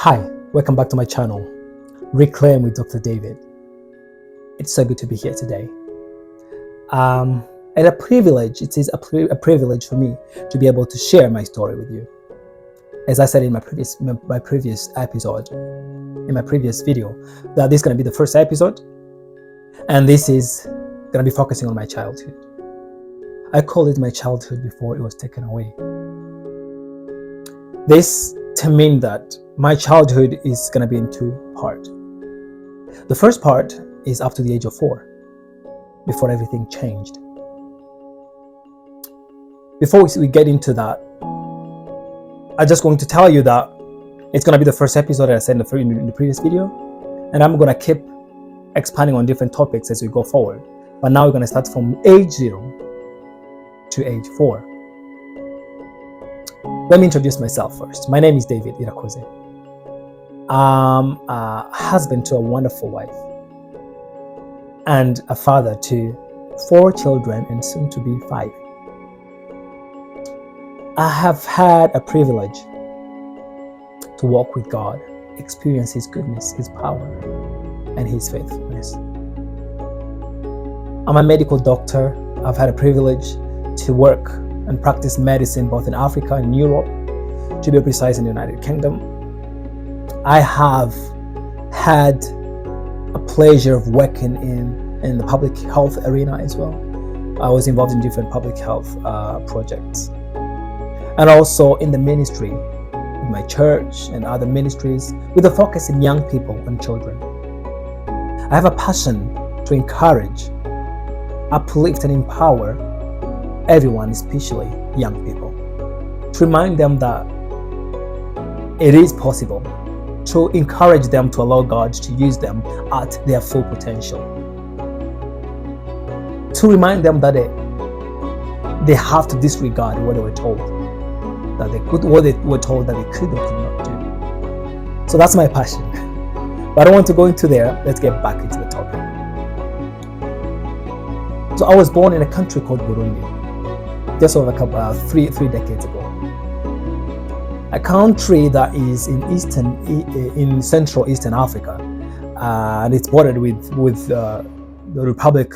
Hi, welcome back to my channel, Reclaim with Dr. David. It's so good to be here today. And a privilege, it is a privilege for me to be able to share my story with you. As I said in my previous episode, in my previous video, that this is going to be the first episode, and this is going to be focusing on my childhood. I call it my childhood before it was taken away. This to mean that my childhood is going to be in two parts. The first part is up to the age of 4, before everything changed. Before we get into that, I'm just going to tell you that it's going to be the first episode that I said in the previous video, and I'm going to keep expanding on different topics as we go forward. But now we're going to start from age 0 to age 4. Let me introduce myself first. My name is David Irakoze. I'm a husband to a wonderful wife and a father to 4 children and soon to be 5. I have had a privilege to walk with God, experience His goodness, His power, and His faithfulness. I'm a medical doctor. I've had a privilege to work and practice medicine both in Africa and Europe, to be precise in the United Kingdom. I have had a pleasure of working in the public health arena as well. I was involved in different public health projects, and also in the ministry, in my church and other ministries, with a focus in young people and children. I have a passion to encourage, uplift, and empower everyone, especially young people, to remind them that it is possible, to encourage them to allow God to use them at their full potential, to remind them that they have to disregard what they were told that what they were told that they could or could not do. So that's my passion. But I don't want to go into there. Let's get back into the topic. So I was born in a country called Burundi, just over three decades ago. A country that is in Central Eastern Africa, and it's bordered with the Republic,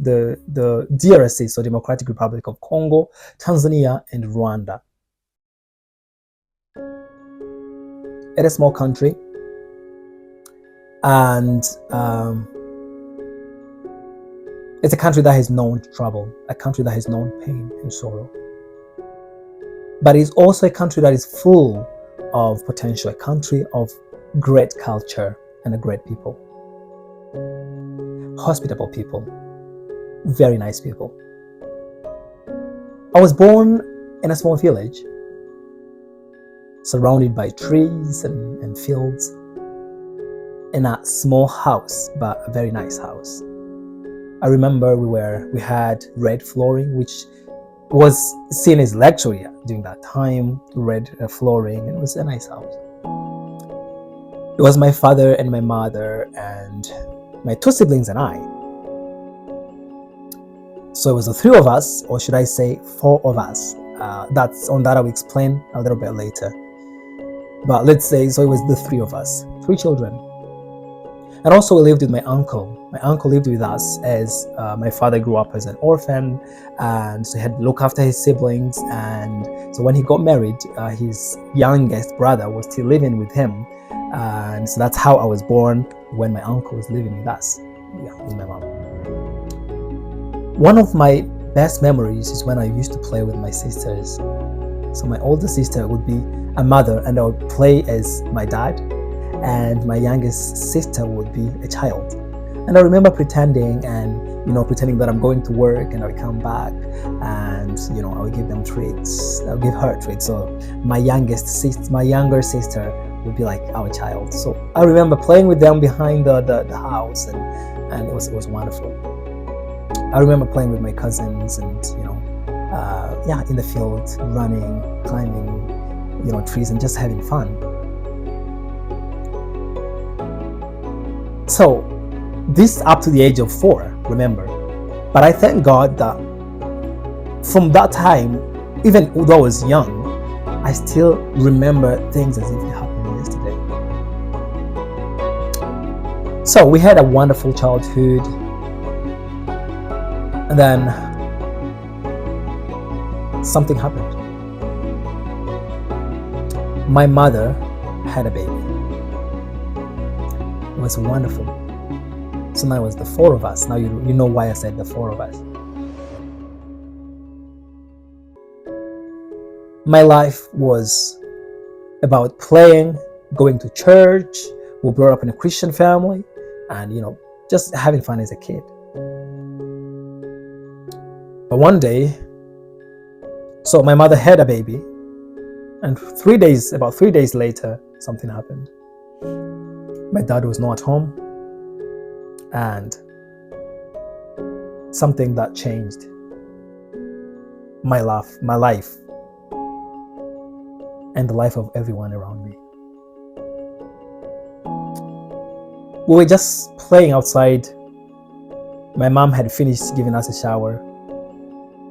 the DRC, so Democratic Republic of Congo, Tanzania, and Rwanda. It's a small country, and it's a country that has known trouble, a country that has known pain and sorrow. But it's also a country that is full of potential, a country of great culture and a great people. Hospitable people, very nice people. I was born in a small village, surrounded by trees and fields, in a small house, but a very nice house. I remember we had red flooring, which was seen as luxury during that time. Red flooring, and it was a nice house. It was my father and my mother and my 2 siblings and I. So it was the 3 of us, or should I say 4 of us. That's on that I'll explain a little bit later. But let's say, so it was the 3 of us, 3 children. And also we lived with my uncle. My uncle lived with us as my father grew up as an orphan, and so he had to look after his siblings. And so when he got married, his youngest brother was still living with him. And so that's how I was born, when my uncle was living with us, with my mom. One of my best memories is when I used to play with my sisters. So my older sister would be a mother, and I would play as my dad, and my youngest sister would be a child. And I remember pretending that I'm going to work, and I would come back and I would give them treats. I would give her treats. So my younger sister would be like our child. So I remember playing with them behind the house, and it was wonderful. I remember playing with my cousins and in the field, running, climbing trees, and just having fun. So this up to the age of 4, remember. But I thank God that from that time, even though I was young, I still remember things as if it happened yesterday. So we had a wonderful childhood, and then something happened. My mother had a baby. It was wonderful. So now it was the four of us. Now you know why I said the four of us. My life was about playing, going to church. We brought up in a Christian family, and just having fun as a kid. But one day, so my mother had a baby, and about 3 days later, something happened. My dad was not at home, and something that changed my life, and the life of everyone around me. We were just playing outside. My mom had finished giving us a shower.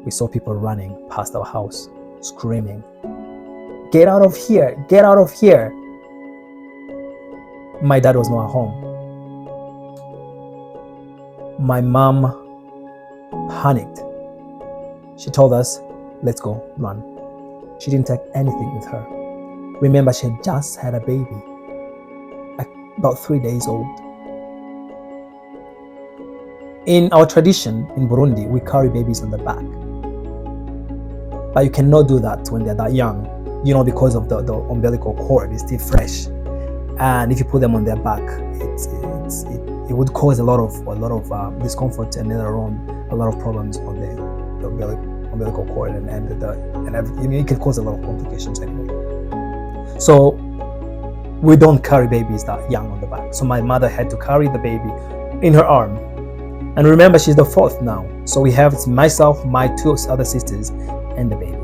We saw people running past our house, screaming, "Get out of here! Get out of here!" My dad was not at home. My mom panicked. She told us, "Let's go, run." She didn't take anything with her. Remember, she had just had a baby, about 3 days old. In our tradition in Burundi, we carry babies on the back. But you cannot do that when they're that young, because of the umbilical cord is still fresh. And if you put them on their back, it would cause a lot of discomfort, and later on a lot of problems on the umbilical cord, and it can cause a lot of complications anyway. So we don't carry babies that young on the back. So my mother had to carry the baby in her arm. And remember, she's the fourth now. So we have myself, my two other sisters, and the baby.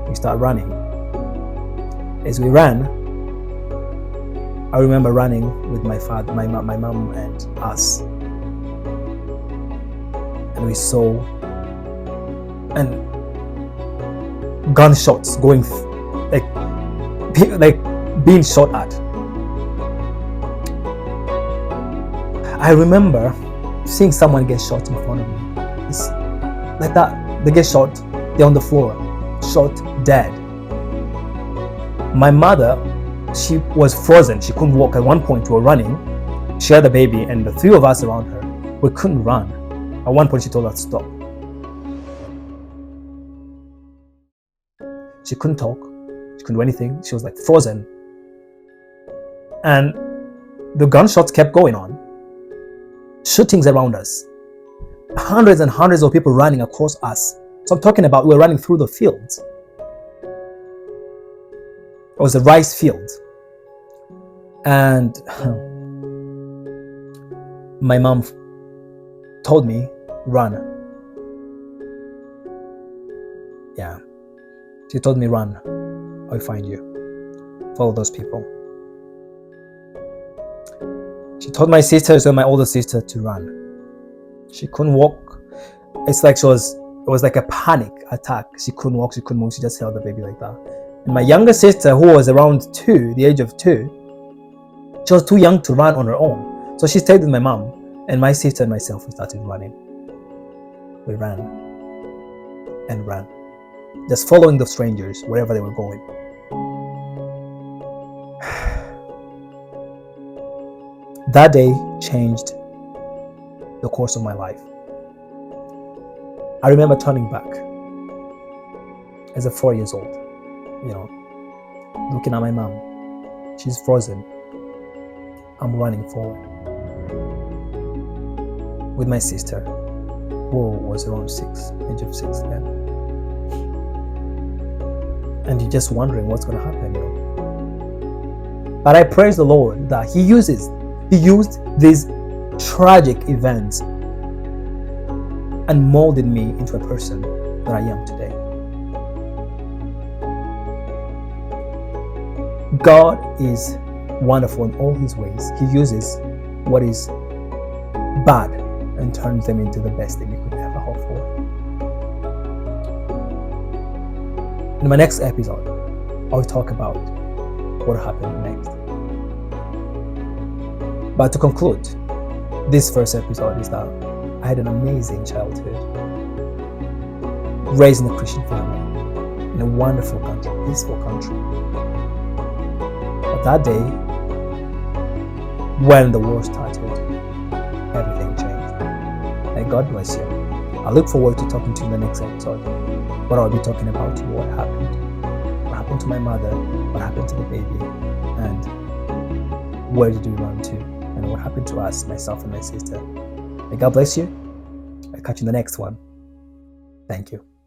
We start running. As we ran, I remember running with my father, my mom, and us. And we saw gunshots going, like being shot at. I remember seeing someone get shot in front of me. It's like that. They get shot, they're on the floor, shot, dead. My mother, she was frozen. She couldn't walk. At one point, we were running. She had the baby, and the three of us around her, we couldn't run. At one point, she told us to stop. She couldn't talk. She couldn't do anything. She was like frozen. And the gunshots kept going on. Shootings around us. Hundreds and hundreds of people running across us. So I'm talking about we're running through the fields. It was a rice field. And my mom told me, "Run." Yeah. She told me, "Run. I'll find you. Follow those people." She told my sisters and my older sister to run. She couldn't walk. It's like it was like a panic attack. She couldn't walk, she couldn't move, she just held the baby like that. And my younger sister, who was around the age of 2, she was too young to run on her own. So she stayed with my mom, and my sister and myself, we started running. We ran and ran, just following the strangers wherever they were going. That day changed the course of my life. I remember turning back as a 4 years old, looking at my mom. She's frozen. I'm running forward with my sister, who was around age of 6 then. And you're just wondering what's going to happen. But I praise the Lord that He used these tragic events and molded me into a person that I am today. God is wonderful in all His ways. He uses what is bad and turns them into the best thing you could ever hope for. In my next episode, I'll talk about what happened next. But to conclude, this first episode is that I had an amazing childhood, raised in a Christian family, in a wonderful country, peaceful country. But that day, when the war started, everything changed. And God bless you. I look forward to talking to you in the next episode, where I'll be talking about what happened to my mother, what happened to the baby, and where did we run to, and what happened to us, myself and my sister. May God bless you. I'll catch you in the next one. Thank you.